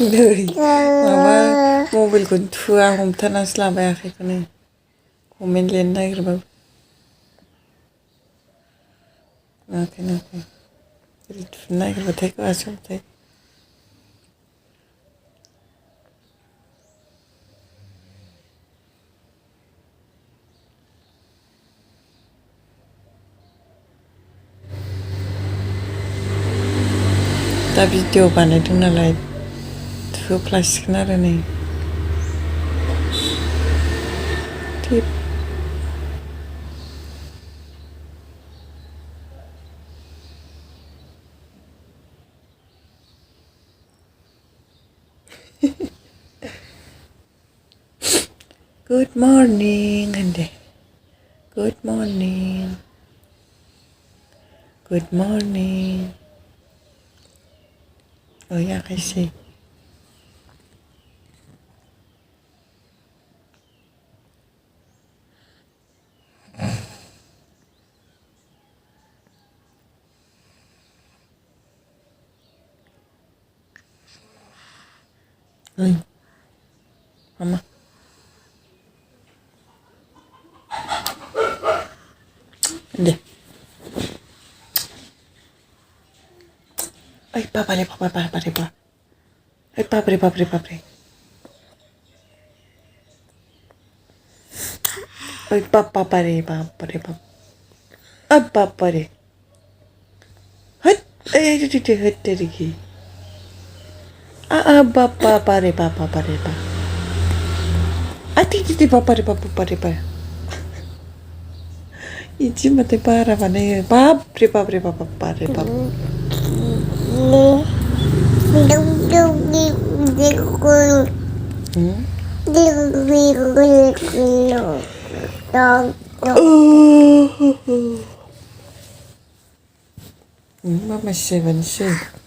नै माबा मबाइलखौ थुआ हमथानासो लाबाय आखाइखौनो कमेन्ट लिरनो नागिरबाबो नुवाखै ओरै थुनो नागिरबाथाय गासोबाथाय दा भिडिअ बानायदों नालाय थुफ्लासिगोन आरो नै टिप गुड मर्निं होनदे गुड मर्निं गुड मर्निं आखायसै ओइ मामा दे ओइ बाबारे बाबा बाबारे बा ओइ बाबारे बाबारे बाबारे ओइ बाबारे बाबारे बाब ओइ बाबारे होद ओइ होद तेरिखि बाबारे बाबारे बा आति बाबारे बाबारे बा इदि होनबाथाय बारा बानायो बाबरे बाबरे बाबारे बाब Mama 7